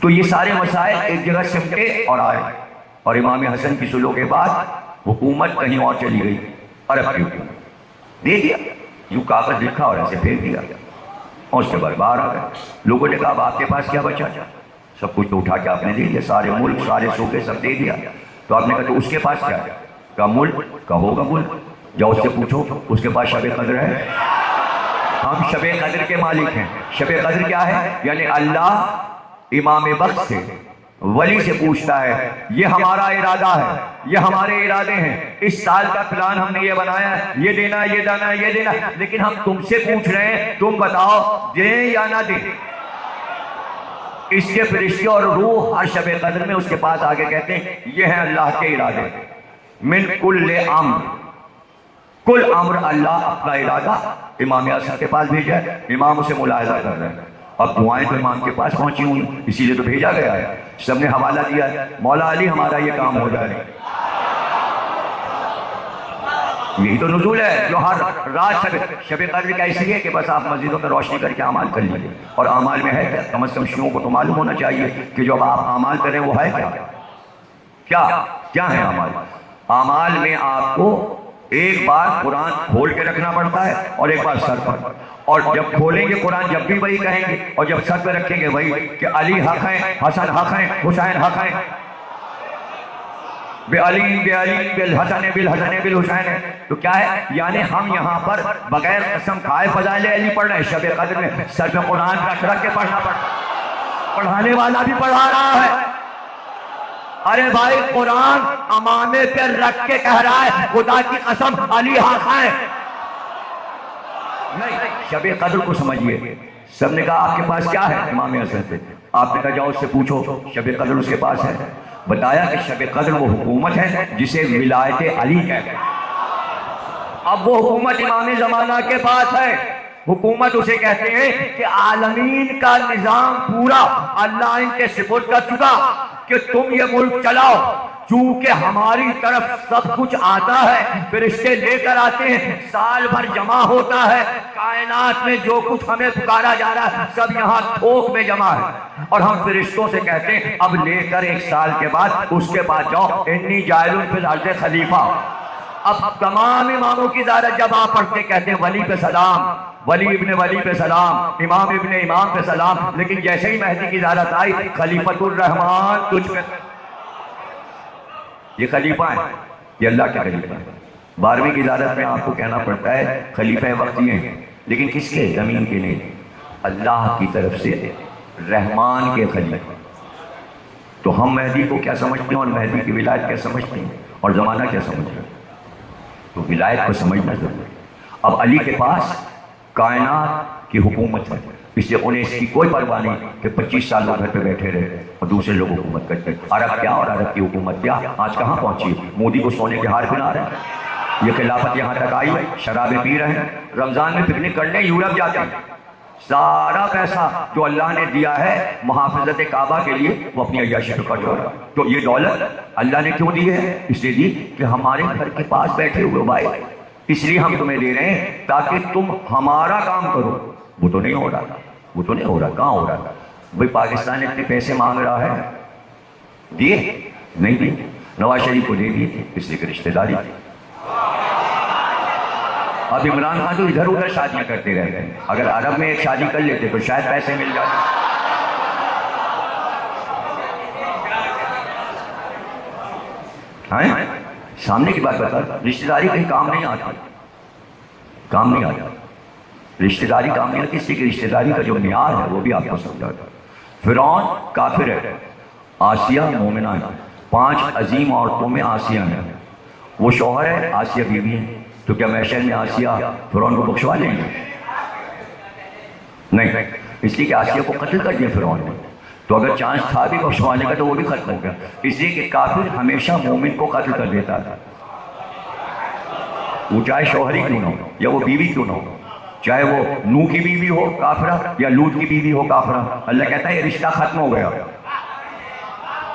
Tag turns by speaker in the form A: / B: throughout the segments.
A: تو یہ سارے مسائل ایک جگہ سمٹے اور آئے، اور امام حسن کی صلح کے بعد حکومت کہیں اور چلی گئی، عرب کی حکومت دے دیا، یوں کاغذ لکھا اور ایسے پھینک دیا، اور اس کے بعد باہر آ گئے۔ لوگوں نے کہا اب آپ کے پاس کیا بچا؟ سب کچھ تو اٹھا کے آپ نے دے دیا، سارے ملک سارے صوبے سب دے دیا۔ تو آپ نے کہا تو اس کے پاس کیا ہے؟ کہا ملک کا ہوگا ملک، جاؤ اس سے پوچھو اس کے پاس شب قدر ہے۔ ہم شب قدر کے مالک ہیں۔ شب قدر کیا ہے؟ یعنی اللہ امام وقت سے ولی سے پوچھتا ہے یہ ہمارا ارادہ ہے، یہ ہمارے ارادے ہیں، اس سال کا پلان ہم نے یہ بنایا ہے، یہ دینا یہ دینا یہ دینا، لیکن ہم تم سے پوچھ رہے ہیں، تم بتاؤ دیں یا نہ دیں۔ اس کے فرشتے اور روح ہر شب قدر میں اس کے پاس آگے کہتے ہیں یہ ہیں اللہ کے ارادے، من کل امر، کل امر اللہ اپنا ارادہ امام حسن کے پاس بھیجا ہے، امام اسے ملاحظہ کر رہے ہیں۔ اب دعائیں تو امام کے پاس پہنچی ہوئی، اسی لیے تو بھیجا گیا ہے، سب نے حوالہ دیا ہے مولا علی ہمارا یہ کام ہو جائے۔ یہی تو نزول ہے جو ہر رات شب قدر کا اس لیے کہ بس آپ مسجدوں میں روشنی کر کے اعمال کر لیجیے، اور اعمال میں ہے کیا؟ کم از کم شیعوں کو تو معلوم ہونا چاہیے کہ جو آپ اعمال کریں وہ ہے کیا کیا ہے اعمال؟ اعمال میں آپ کو ایک بار قرآن کھول کے رکھنا پڑتا ہے اور ایک بار سر پر، اور جب کھولیں گے قرآن جب بھی وہی کہیں گے، اور جب سر پہ رکھیں گے وہی کہ علی حق ہیں، حسن حق ہیں، حسین حق ہیں، بے علی بے علی بالحسن بالحسن بالحسین ہے۔ تو کیا ہے؟ یعنی ہم یہاں پر بغیر قسم کھائے فضائل علی پڑھ رہے ہیں، شب قدر میں سر پہ قرآن رکھ کے پڑھنا پڑتا، پڑھانے والا بھی پڑھا رہا ہے۔ ارے بھائی قرآن امامے پہ رکھ کے کہہ رہا ہے خدا کی قسم علی حق ہے۔ نہیں، شب قدر کو سمجھیے۔ سب نے کہا آپ کے پاس کیا ہے؟ امام حسن سے۔ آپ نے کہا جاؤ اس سے پوچھو شب قدر اس کے پاس ہے۔ بتایا کہ شب قدر وہ حکومت ہے جسے ولایت علی کہتے ہیں۔ اب وہ حکومت امام زمانہ کے پاس ہے۔ حکومت اسے کہتے ہیں کہ عالمین کا نظام پورا اللہ ان کے سپرد کر چکا کہ تم یہ ملک چلاؤ، چونکہ ہماری طرف سب کچھ آتا ہے، فرشتے لے کر آتے ہیں، سال بھر جمع ہوتا ہے، کائنات میں جو کچھ ہمیں پکارا جا رہا ہے سب یہاں تھوک میں جمع ہے، اور ہم فرشتوں سے کہتے ہیں اب لے کر ایک سال کے بعد اس کے بعد جاؤ انی جاعل فی الارض خلیفہ۔ اب تمام اماموں کی زیارت جب آپ پڑھتے کہتے ہیں ولی پہ سلام، ولی ابن ولی پہ سلام، امام ابن امام پہ سلام، لیکن جیسے ہی مہدی کی زیارت آئی خلیفۃ الرحمن تجھ پہ، یہ خلیفہ ہیں، یہ اللہ کے خلیفہ ہیں۔ 12ویں کی زیارت میں آپ کو کہنا پڑتا ہے خلیفہ وقت یہ ہیں، لیکن کس کے؟ زمین کے نہیں، اللہ کی طرف سے رحمان کے خلیفہ۔ تو ہم مہدی کو کیا سمجھتے ہیں اور مہدی کی ولایت کیا سمجھتے ہیں اور زمانہ کیا سمجھتے ہیں؟ تو ولایت کو سمجھنا ضروری ہے۔ اب علی کے پاس کائنات کی حکومت ہے، اس لیے انہیں اس کی کوئی پرواہ نہیں کہ 25 سال وہ گھر پہ بیٹھے رہے اور دوسرے لوگ حکومت کرتے۔ عرب کیا اور عرب کی حکومت کیا، آج کہاں پہنچی؟ مودی کو سونے کے ہار پہنا رہے ہیں، یہ خلافت یہاں تک آئی ہے، شرابیں پی رہے ہیں، رمضان میں پکنک کرنے یورپ جاتے ہیں، سارا پیسہ جو اللہ نے دیا ہے محافظت کعبہ کے لیے وہ اپنی عیاشی پہ خرچ ہو رہا ہے۔ تو یہ دولت اللہ نے کیوں دی ہے؟ اس لیے دی کہ ہمارے گھر کے پاس بیٹھے ہوئے بھائی، اس لیے ہم تمہیں دے رہے ہیں تاکہ تم ہمارا کام کرو۔ وہ تو نہیں ہو رہا، وہ تو نہیں ہو رہا، کہاں ہو رہا تھا؟ بھائی پاکستان اتنے پیسے مانگ رہا ہے، دیے نہیں دیے؟ نواز شریف کو دے دیے تھے اس لیے کہ رشتہ داری تھی۔ اب عمران خان تو ادھر ادھر شادیاں کرتے رہتے ہیں، اگر عرب میں ایک شادی کر لیتے تو شاید پیسے مل جاتے۔ ہاں سامنے کی بات بتا، رشتہ داری کہیں کام نہیں آتی، کام نہیں آتا، رشتہ داری کام نہیں آتی، اس لیے کہ رشتہ داری کا جو معیار ہے وہ بھی آپ کو سمجھاتا ہے۔ فرعون کافر ہے، آسیہ مومنہ ہے، 5 عظیم عورتوں میں آسیہ ہے، وہ شوہر ہے، آسیہ بیوی ہے، تو کیا محشر میں آسیہ فرعون کو بخشوا لیں گے؟ نہیں، اس لیے کہ آسیہ کو قتل کر دیا فرعون نے، تو اگر چانس تھا بھی بخشوانے کا تو وہ بھی ختم ہو گیا، اس لیے کہ کافر ہمیشہ مومن کو قتل کر دیتا تھا، وہ چاہے شوہری کیوں نہ ہو یا وہ بیوی کیوں نہ ہو، چاہے وہ نوح کی بیوی ہو کافرہ یا لوط کی بیوی ہو کافرہ، اللہ کہتا ہے یہ رشتہ ختم ہو گیا۔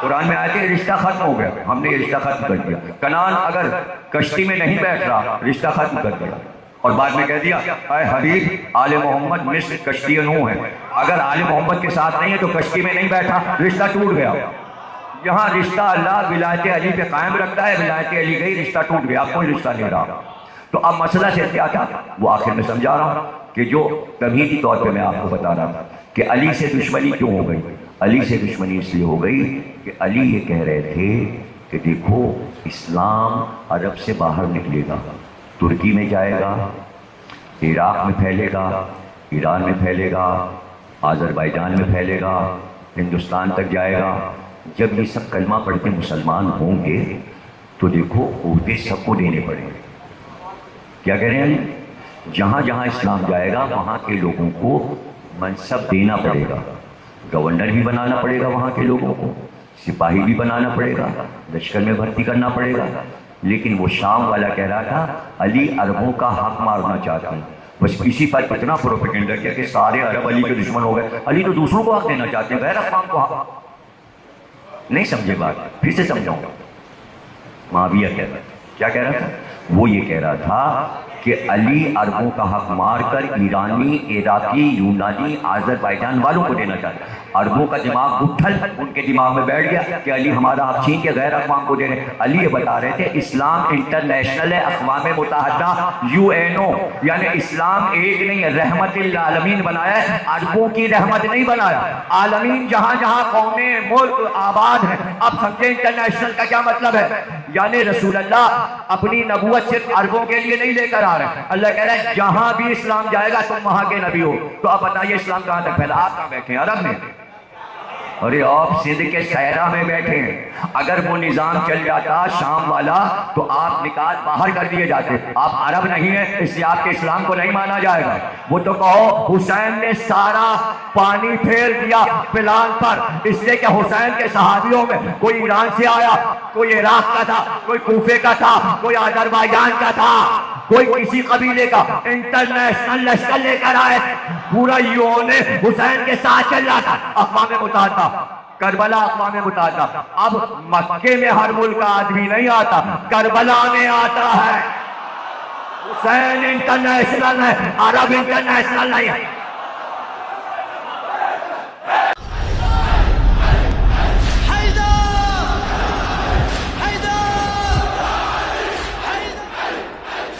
A: قرآن میں آئے تھے رشتہ ختم ہو گیا، ہم نے یہ رشتہ ختم کر دیا۔ کنعان اگر کشتی میں نہیں بیٹھ رہا رشتہ ختم کر دیا، اور بعد میں کہہ دیا اے حبیب آل محمد مصر کشتی نوح ہے، اگر آل محمد کے ساتھ نہیں ہے تو کشتی میں نہیں بیٹھا، رشتہ ٹوٹ گیا۔ یہاں رشتہ اللہ ولایت علی پہ قائم رکھتا ہے، ولایت علی گئی رشتہ ٹوٹ گیا، اب کوئی رشتہ نہیں رہا۔ تو اب مسئلہ سے کیا تھا وہ آخر میں سمجھا رہا ہوں کہ جو تمہیدی طور پہ میں آپ کو بتا رہا تھا کہ علی سے دشمنی کیوں ہو گئی۔ علی سے دشمنی اس لیے ہو گئی کہ علی یہ کہہ رہے تھے کہ دیکھو اسلام عرب سے باہر نکلے گا، ترکی میں جائے گا، عراق میں پھیلے گا، ایران میں پھیلے گا، آذربائیجان میں پھیلے گا، ہندوستان تک جائے گا۔ جب یہ سب کلمہ پڑھ کے مسلمان ہوں گے تو دیکھو عہدے سب کو دینے پڑیں گے۔ کیا کہہ رہے ہیں؟ جہاں جہاں اسلام جائے گا وہاں کے لوگوں کو منصب دینا پڑے گا، گورنر بھی بنانا پڑے گا، وہاں کے لوگوں کو سپاہی بھی بنانا پڑے گا، لشکر میں بھرتی کرنا پڑے گا۔ لیکن وہ شام والا کہہ رہا تھا علی عربوں کا حق مارنا چاہتے ہیں، بس اسی پر اتنا پروپیگنڈا کیا کہ سارے عرب علی کے دشمن ہو گئے۔ علی تو دوسروں کو حق دینا چاہتے ہیں، غیر اقوام کو حق۔ نہیں سمجھے بات، پھر سے سمجھاؤں گا۔ معاویہ کہہ رہا تھا، کیا کہہ رہا تھا؟ وہ یہ کہہ رہا تھا کہ علی عربوں کا حق مار کر ایرانی، عراقی، یونانی، آذربائیجان والوں کو دینا چاہتا ہے۔ عربوں کا دماغ گٹھل ان کے دماغ میں بیٹھ گیا کہ علی ہمارا حق چھین کے غیر اقوام کو دے رہے ہیں۔ علی یہ بتا رہے تھے اسلام انٹرنیشنل ہے، اقوام متحدہ UNO، یعنی اسلام ایک نہیں ہے، رحمت للعالمین بنایا ہے، عربوں کی رحمت نہیں بنایا۔ عالمین جہاں جہاں قومیں ملک آباد ہیں، اب سمجھے انٹرنیشنل کا کیا مطلب ہے، یعنی رسول اللہ اپنی نبوت صرف عربوں کے لیے نہیں لے کر آ رہے ہیں۔ اللہ کہہ رہا ہے جہاں بھی اسلام جائے گا تم وہاں کے نبی ہو۔ تو آپ بتائیے اسلام کہاں تک پھیلا؟ آپ کہاں بیٹھے ہیں؟ عرب میں؟ ارے آپ سندھ کے صحرا میں بیٹھے ہیں۔ اگر وہ نظام چل جاتا شام والا تو آپ نکال باہر کر دیے جاتے۔ آپ عرب نہیں ہیں اس لیے آپ کے اسلام کو نہیں مانا جائے گا۔ وہ تو کہو حسین نے سارا پانی پھیر دیا بلال پر، اس لیے کہ حسین کے صحابیوں میں کوئی ایران سے آیا، کوئی عراق کا تھا، کوئی کوفے کا تھا، کوئی آذربائیجان کا تھا، کوئی کسی قبیلے کا، انٹرنیشنل لشکر لے کر آئے، پورا یون حسین کے ساتھ چل رہا تھا۔ اقوام متحدہ کربلا، اقوام متحدہ۔ اب مکے میں ہر ملک کا آدمی نہیں آتا، کربلا میں آتا ہے۔ حسین انٹرنیشنل ہے، عرب انٹرنیشنل نہیں ہے۔